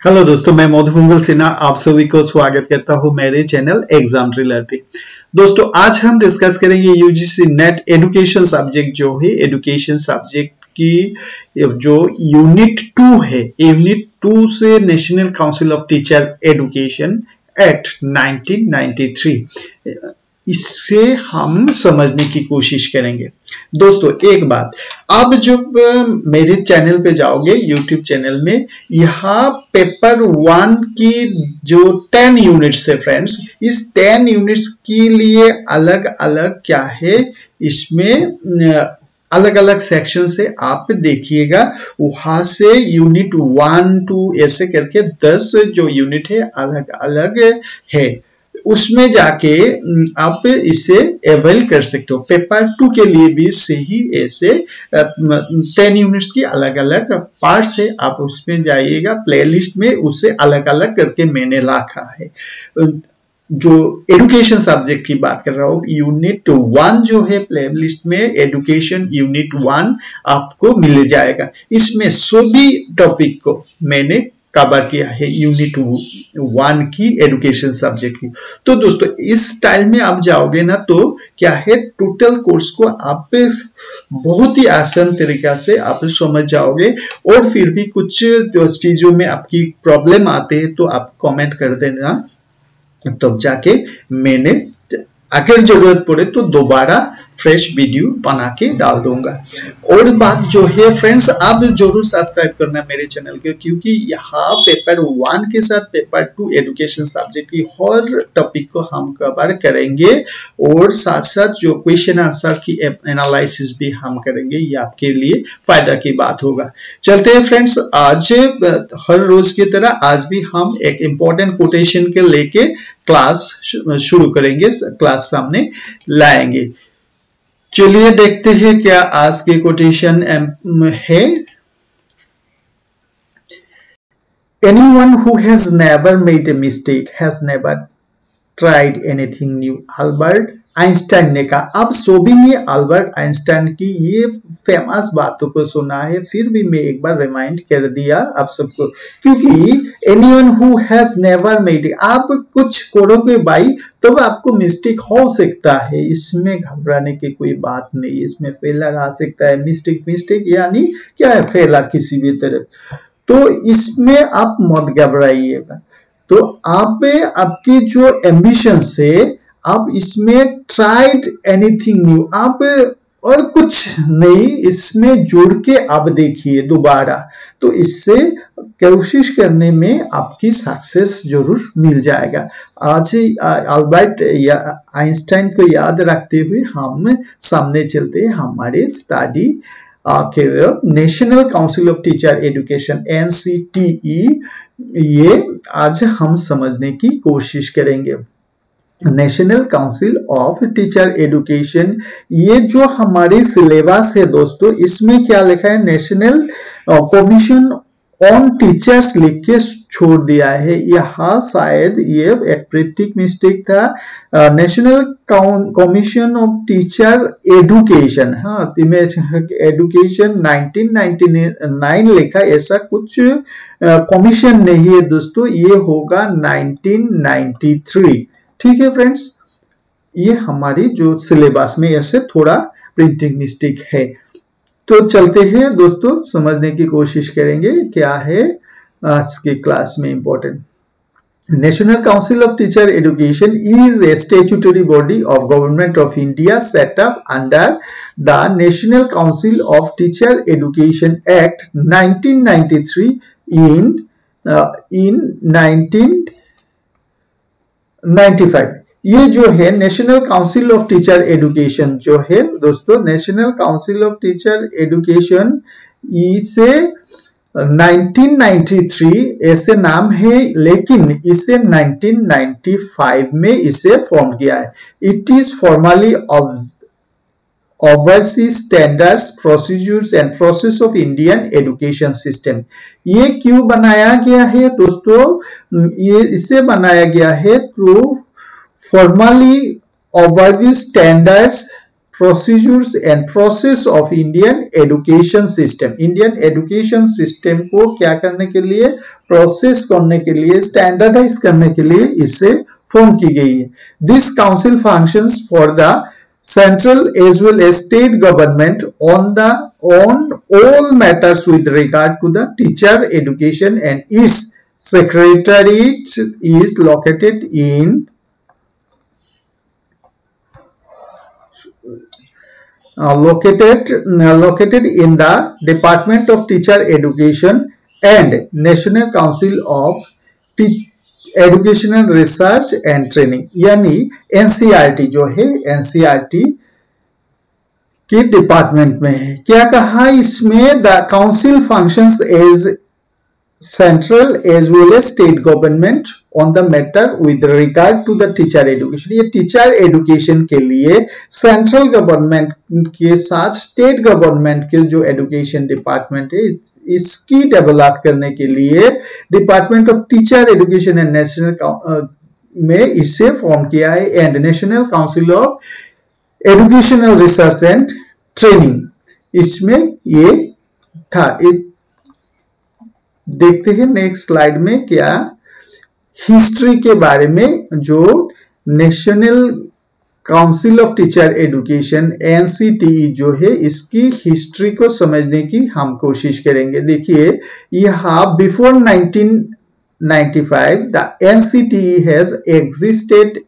Hello दोस्तों, मैं मधुमंगल सिन्हा आप सभी को स्वागत करता हूं मेरे चैनल एग्जाम थ्रिलर पे। दोस्तों, आज हम डिस्कस करेंगे यूजीसी नेट एजुकेशन सब्जेक्ट जो है एजुकेशन सब्जेक्ट की जो यूनिट 2 है। यूनिट 2 से national council of teacher education act 1993 इससे हम समझने की कोशिश करेंगे। दोस्तों, एक बात, आप जब मेरे चैनल पे जाओगे यूट्यूब चैनल में, यहाँ पेपर 1 की जो 10 यूनिट्स है फ्रेंड्स, इस 10 यूनिट्स के लिए अलग अलग क्या है, इसमें अलग अलग सेक्शन से आप देखिएगा। वहां से यूनिट 1 2 ऐसे करके 10 जो यूनिट है अलग अलग है, उसमें जाके आप इसे अवेल कर सकते हो। पेपर 2 के लिए भी सही ऐसे 10 यूनिट्स की अलग अलग पार्ट्स है, आप उसमें जाइएगा प्लेलिस्ट में, उसे अलग अलग करके मैंने रखा है। जो एजुकेशन सब्जेक्ट की बात कर रहा हूँ, यूनिट 1 जो है प्लेलिस्ट में एजुकेशन यूनिट 1 आपको मिल जाएगा। इसमें सभी टॉपिक को मैंने कवर किया है यूनिट 1 की एजुकेशन सब्जेक्ट की। तो दोस्तों, इस स्टाइल में आप जाओगे ना तो क्या है, टोटल कोर्स को आप बहुत ही आसान तरीका से आप समझ जाओगे। और फिर भी कुछ चीजों में आपकी प्रॉब्लम आते हैं तो आप कमेंट कर देना, तब जाके मैंने अगर जरूरत पड़े तो दोबारा फ्रेश वीडियो बना के डाल दूंगा। और बात जो है फ्रेंड्स, आप जरूर सब्सक्राइब करना मेरे चैनल के, क्योंकि यहाँ पेपर 1 के साथ पेपर 2 एजुकेशन सब्जेक्ट की हर टॉपिक को हम कवर करेंगे और साथ साथ जो क्वेश्चन आंसर की एनालिसिस भी हम करेंगे। ये आपके लिए फायदा की बात होगा। चलते हैं फ्रेंड्स, आज हर रोज की तरह आज भी हम एक इम्पोर्टेंट कोटेशन के लेके क्लास शुरू करेंगे, क्लास सामने लाएंगे। चलिए देखते हैं क्या आज के कोटेशन है। Anyone who has never made a mistake has never tried anything new, Albert Einstein ने कहा। अब सभी ने अल्बर्ट आइंस्टाइन की ये फेमस बातों को सुना है, फिर भी मैं एक बार रिमाइंड कर दिया आप सबको, क्योंकि anyone who has never made it, आप कुछ करोगे भाई तो आपको मिस्टेक हो सकता है, इसमें घबराने की कोई बात नहीं। इसमें फेलर आ सकता है, मिस्टेक यानी क्या है, फेलर किसी भी तरह, तो इसमें आप मत घबराइएगा। तो आप आपकी जो एम्बिशन से आप इसमें ट्राइड एनीथिंग न्यू, आप और कुछ नहीं इसमें जोड़ के आप देखिए दोबारा, तो इससे कोशिश करने में आपकी सक्सेस जरूर मिल जाएगा। आज अल्बर्ट आइंस्टाइन को याद रखते हुए हम सामने चलते हैं हमारे study national council of teacher education NCTE, ये आज हम समझने की कोशिश करेंगे। National council of teacher education, ये जो हमारी सिलेबस है दोस्तों, इसमें क्या लिखा है, नेशनल कमीशन ऑन टीचर्स लिख के छोड़ दिया है। यहाँ शायद ये एक प्रिंटिंग मिस्टेक था। National commission of teacher education, हाँ एजुकेशन 1999 लिखा, ऐसा कुछ कमीशन नहीं है दोस्तों, ये होगा 1993। ठीक है फ्रेंड्स, ये हमारी जो सिलेबस में ऐसे थोड़ा प्रिंटिंग मिस्टेक है। तो चलते हैं दोस्तों, समझने की कोशिश करेंगे क्या है आज के क्लास में important. National council of teacher education is a statutory body of government of India set up under the national council of teacher education act 1993 in 1995। ये जो है national council of teacher education जो है दोस्तों, national council of teacher education इसे 1993 ऐसे नाम है, लेकिन इसे 1995 में इसे फॉर्म किया है। It is formally oversees standards, procedures and process of Indian education system। ये क्यों बनाया गया है दोस्तों, ये इसे बनाया गया है to formally overview standards, procedures and process of Indian education system. Indian education system को क्या करने के लिए, प्रोसेस करने के लिए, स्टैंडर्डाइज करने के लिए इसे फॉर्म की गई है। This council functions for the central as well as state government on all matters with regard to the teacher education, and its secretariat is located in the Department of Teacher Education and National Council of educational research and training, यानी NCERT जो है NCERT के department में है। क्या कहा इसमें, the council functions as central as well as state government on the matter with regard to the teacher education. ये टीचर एजुकेशन के लिए सेंट्रल गवर्नमेंट के साथ स्टेट गवर्नमेंट के जो एजुकेशन डिपार्टमेंट है इसकी डेवलप करने के लिए department of teacher education and national में इसे फॉर्म किया है, and national council of educational research and training इसमें ये था। देखते हैं नेक्स्ट स्लाइड में क्या हिस्ट्री के बारे में, जो national council of teacher education NCTE जो है इसकी हिस्ट्री को समझने की हम कोशिश करेंगे। देखिए यहाँ before 1995 the NCTE has existed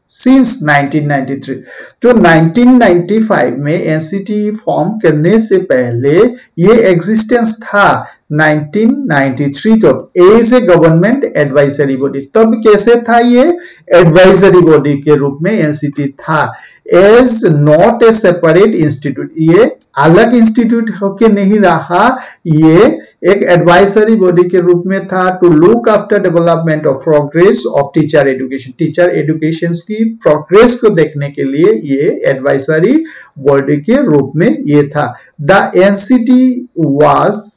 since 1993। तो 1995 में एनसीटीई फॉर्म करने से पहले ये एग्जिस्टेंस था 1993 तक as a government advisory body. तब कैसे था ये, एडवाइजरी बॉडी के रूप में एनसीटी था, as not a separate institute. ये अलग इंस्टीट्यूट होके नहीं रहा, ये एक एडवाइजरी बॉडी के रूप में था to look after development of progress of teacher education. Teacher education की प्रोग्रेस को देखने के लिए ये एडवाइजरी बॉडी के रूप में ये था। The NCT was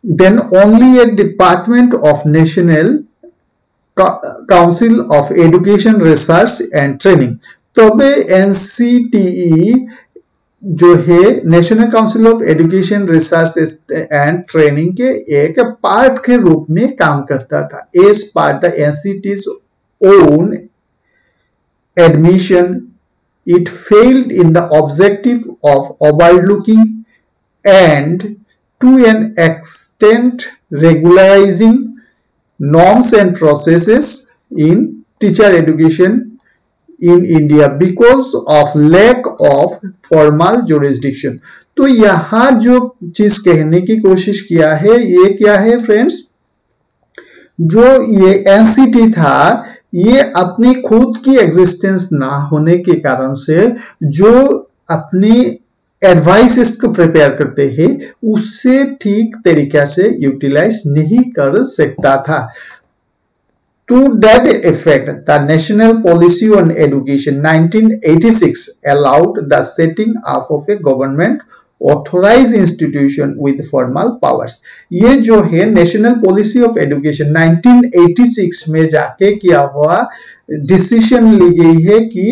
then only a department of National Council of Education Research and Training। तबे NCTE जो है national council of education research and training के एक पार्ट के रूप में काम करता था। As part the NCTE's own admission it failed in the objective of overlooking and to an extent regularizing norms and processes in teacher education in India because of lack of formal jurisdiction। तो यहाँ जो चीज कहने की कोशिश किया है ये क्या है फ्रेंड्स, जो ये एनसीटी था ये अपनी खुद की एग्जिस्टेंस ना होने के कारण से जो अपनी एडवाइसेस को प्रिपेयर करते हैं उससे ठीक तरीके से यूटिलाइज नहीं कर सकता था। To that effect, the National Policy on Education 1986 allowed the setting up of a government authorized institution with formal powers। ये जो है नेशनल पॉलिसी ऑफ एजुकेशन 1986 में जाके क्या हुआ, डिसीजन ली गई है कि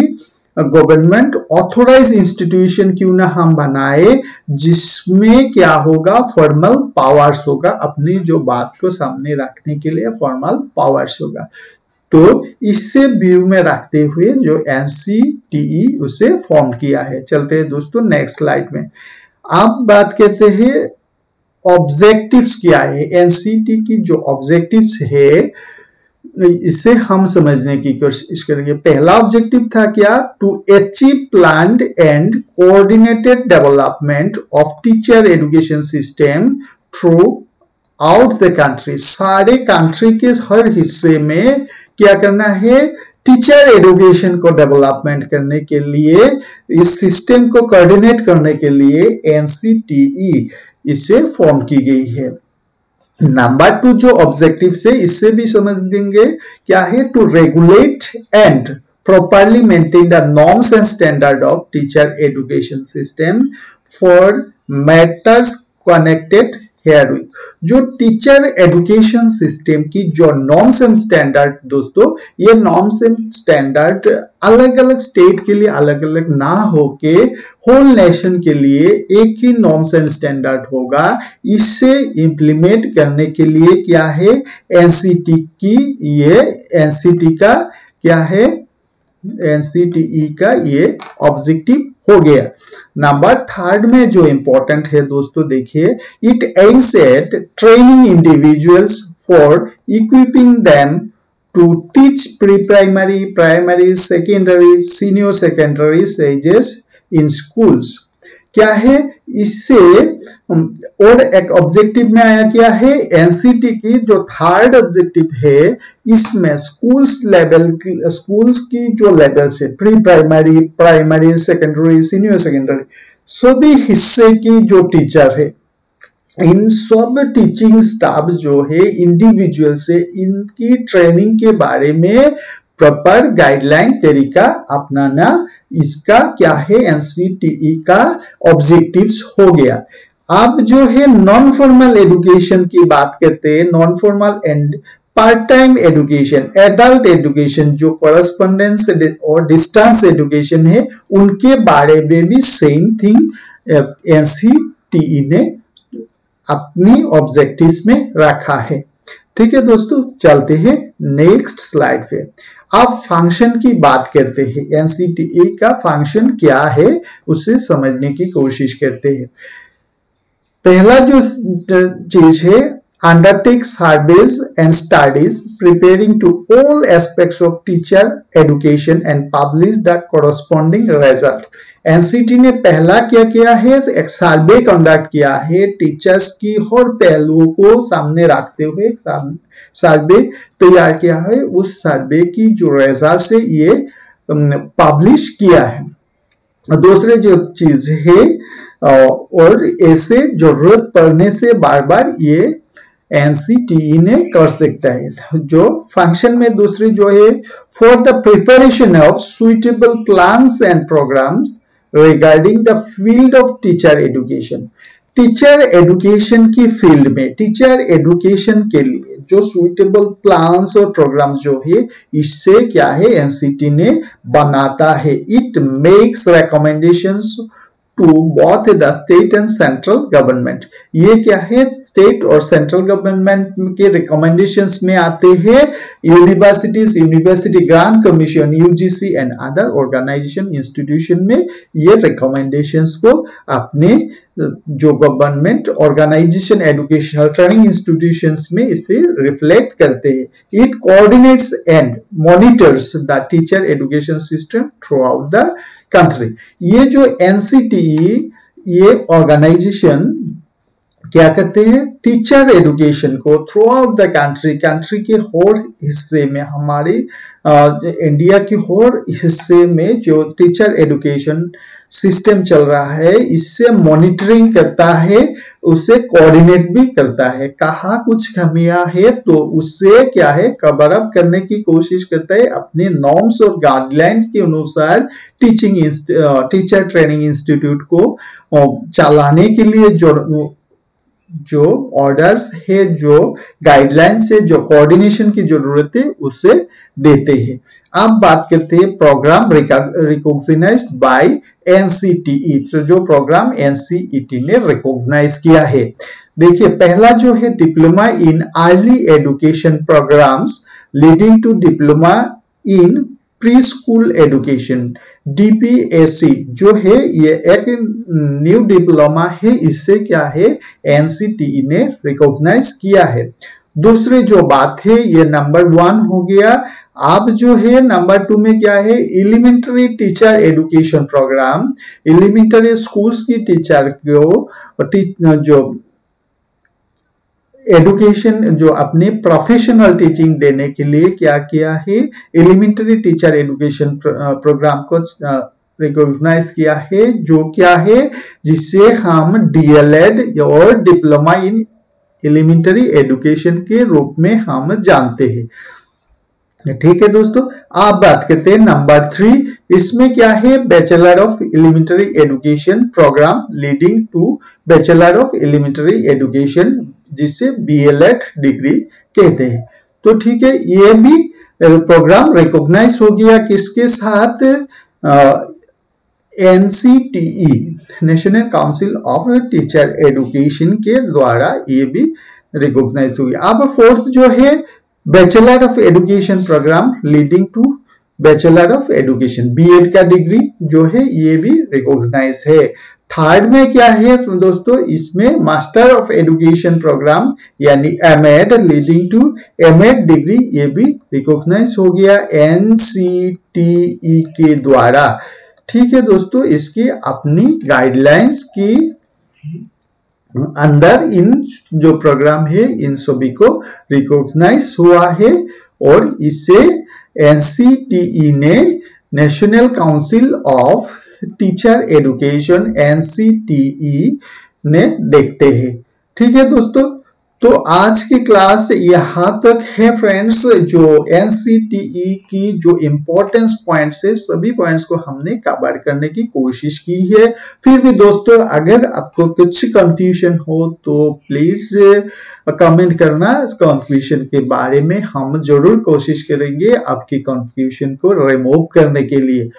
गवर्नमेंट ऑथोराइज इंस्टीट्यूशन क्यों ना हम बनाए जिसमें क्या होगा, फॉर्मल पावर्स होगा, अपनी जो बात को सामने रखने के लिए फॉर्मल पावर्स होगा। तो इससे व्यू में रखते हुए जो एनसीटीई उसे फॉर्म किया है। चलते हैं दोस्तों नेक्स्ट स्लाइड में। आप बात करते हैं ऑब्जेक्टिव्स क्या है, एनसीटी की जो ऑब्जेक्टिव्स है इसे हम समझने की कोशिश करेंगे। पहला ऑब्जेक्टिव था क्या, to achieve planned and coordinated development of teacher education system throughout the country. सारे कंट्री के हर हिस्से में क्या करना है, टीचर एजुकेशन को डेवलपमेंट करने के लिए, इस सिस्टम को कोऑर्डिनेट करने के लिए एनसीटीई इसे फॉर्म की गई है। नंबर 2 जो ऑब्जेक्टिव से इससे भी समझ देंगे क्या है, to regulate and properly maintain the norms and standard of teacher education system for matters connected herewith. जो टीचर एजुकेशन सिस्टम की जो नॉर्म्स एंड स्टैंडर्ड दोस्तों, ये नॉर्म्स एंड स्टैंडर्ड अलग अलग स्टेट के लिए अलग अलग ना होके होल नेशन के लिए एक ही नॉर्म्स एंड स्टैंडर्ड होगा। इससे इंप्लीमेंट करने के लिए क्या है, एनसीटी की, ये एनसीटी का क्या है, एनसीटीई का ये ऑब्जेक्टिव हो गया। नंबर थर्ड में जो इंपॉर्टेंट है दोस्तों, देखिए, it aims at training individuals for equipping them to teach pre primary, primary, secondary, senior secondary stages in schools. क्या है इससे, और एक ऑब्जेक्टिव में आया क्या है, एनसीटी की जो थर्ड ऑब्जेक्टिव है, इसमें स्कूल्स लेवल की, स्कूल्स की जो लेवल से pre primary, primary, secondary, senior secondary सभी हिस्से की जो टीचर है, इन सब टीचिंग स्टाफ जो है इंडिविजुअल से इनकी ट्रेनिंग के बारे में प्रॉपर गाइडलाइन तरीका अपनाना, इसका क्या है, एनसीटीई का ऑब्जेक्टिव्स हो गया। अब जो है नॉन फॉर्मल एजुकेशन की बात करते हैं, non formal and part time education, adult education, जो कॉरेस्पॉन्डेंस और डिस्टेंस एजुकेशन है, उनके बारे में भी सेम थिंग एनसीटीई ने अपनी ऑब्जेक्टिव्स में रखा है। ठीक है दोस्तों, चलते हैं नेक्स्ट स्लाइड पे। अब फंक्शन की बात करते हैं, एनसीटीई का फंक्शन क्या है उसे समझने की कोशिश करते हैं। पहला जो चीज है, undertake surveys and studies preparing to all aspects of teacher education and publish the corresponding result। NCT ने पहला क्या किया है, एक सर्वे कंडक्ट किया है, टीचर्स की हर पहलुओं को सामने रखते हुए सर्वे तैयार किया है। उस सर्वे की जो रिजल्ट है ये पब्लिश किया है। दूसरे जो चीज है, और ऐसे जरूरत पड़ने से बार बार ये एनसीटीई ने कर सकता है। जो फंक्शन में दूसरी जो है, for the preparation of suitable plans and programmes regarding the field of teacher education. Teacher education की फील्ड में, टीचर एजुकेशन के लिए जो सुइटेबल प्लान्स और प्रोग्राम्स जो है, इससे क्या है, एनसीटी ने बनाता है। It makes recommendations to both the state and central government. ये क्या है, स्टेट और सेंट्रल गवर्नमेंट के रिकमेंडेशंस में आते हैं। Universities, university grant commission, UGC and other organisation institution में ये रिकमेंडेशंस को अपने जो government organisation, educational training institutions में इसे रिफ्लेक्ट करते हैं। It coordinates and monitors the teacher education system throughout the country. ये जो एनसीटीई, ये ऑर्गेनाइजेशन क्या करते हैं, टीचर एजुकेशन को throughout the country, country के हर हिस्से में, हमारे इंडिया के हर हिस्से में जो टीचर एजुकेशन सिस्टम चल रहा है, इससे मॉनिटरिंग करता है, उससे कोऑर्डिनेट भी करता है। कहाँ कुछ कमियां है तो उससे क्या है, कवर अप करने की कोशिश करता है। अपने नॉर्म्स और गाइडलाइंस के अनुसार टीचर ट्रेनिंग इंस्टीट्यूट को चलाने के लिए जो ऑर्डर्स है, जो गाइडलाइंस है, जो कोऑर्डिनेशन की जरूरत है, उसे देते हैं। अब बात करते हैं प्रोग्राम रिकॉग्नाइज्ड बाय एनसीटीई। तो जो प्रोग्राम एनसीईटी ने रिकॉग्नाइज किया है, देखिए पहला जो है, diploma in early education programmes leading to diploma in pre school education, DPSC जो है, ये एक न्यू डिप्लोमा है। इससे क्या है, एनसीटीई ने रिकॉग्नाइज किया है। दूसरी जो बात है, ये नंबर 1 हो गया। अब जो है नंबर 2 में क्या है, elementary teacher education programme, elementary schools की टीचर को जो एजुकेशन, जो अपने प्रोफेशनल टीचिंग देने के लिए क्या किया है, एलिमेंट्री टीचर एजुकेशन प्रोग्राम को रिकॉग्नाइज किया है। जो क्या है, जिससे हम डीएलएड और डिप्लोमा इन एलिमेंट्री एजुकेशन के रूप में हम जानते हैं। ठीक है दोस्तों, आप बात करते हैं नंबर 3, इसमें क्या है, bachelor of elementary education programme leading to bachelor of elementary education, जिसे BLED डिग्री कहते हैं। तो ठीक है, ये भी प्रोग्राम रिकॉग्नाइज हो गया किसके साथ, NCTE national council of teacher education के द्वारा ये भी रिकॉग्नाइज हो गया। अब फोर्थ जो है, bachelor of education programme leading to bachelor of education, BEd का डिग्री जो है ये भी रिकॉग्नाइज है। थर्ड में क्या है दोस्तों, इसमें मास्टर ऑफ एजुकेशन प्रोग्राम यानी MEd leading to MEd degree, ये भी रिकॉग्नाइज हो गया NCTE के द्वारा। ठीक है दोस्तों, इसकी अपनी गाइडलाइंस की अंदर इन जो प्रोग्राम है इन सभी को रिकॉग्नाइज हुआ है, और इसे NCTE ने national council of teacher education NCTE ने देखते हैं। ठीक है दोस्तों, तो आज की क्लास यहाँ तक है फ्रेंड्स। जो NCTE की जो इम्पोर्टेंस पॉइंट्स है, सभी पॉइंट्स को हमने कवर करने की कोशिश की है। फिर भी दोस्तों, अगर आपको कुछ कंफ्यूजन हो तो प्लीज कमेंट करना, कंफ्यूजन के बारे में हम जरूर कोशिश करेंगे आपकी कंफ्यूजन को रिमूव करने के लिए।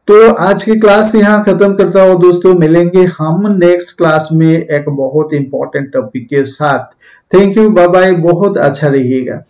तो आज की क्लास यहाँ खत्म करता हूँ दोस्तों, मिलेंगे हम नेक्स्ट क्लास में एक बहुत इंपॉर्टेंट टॉपिक के साथ। थैंक यू, बाय बाय, बहुत अच्छा रहिएगा।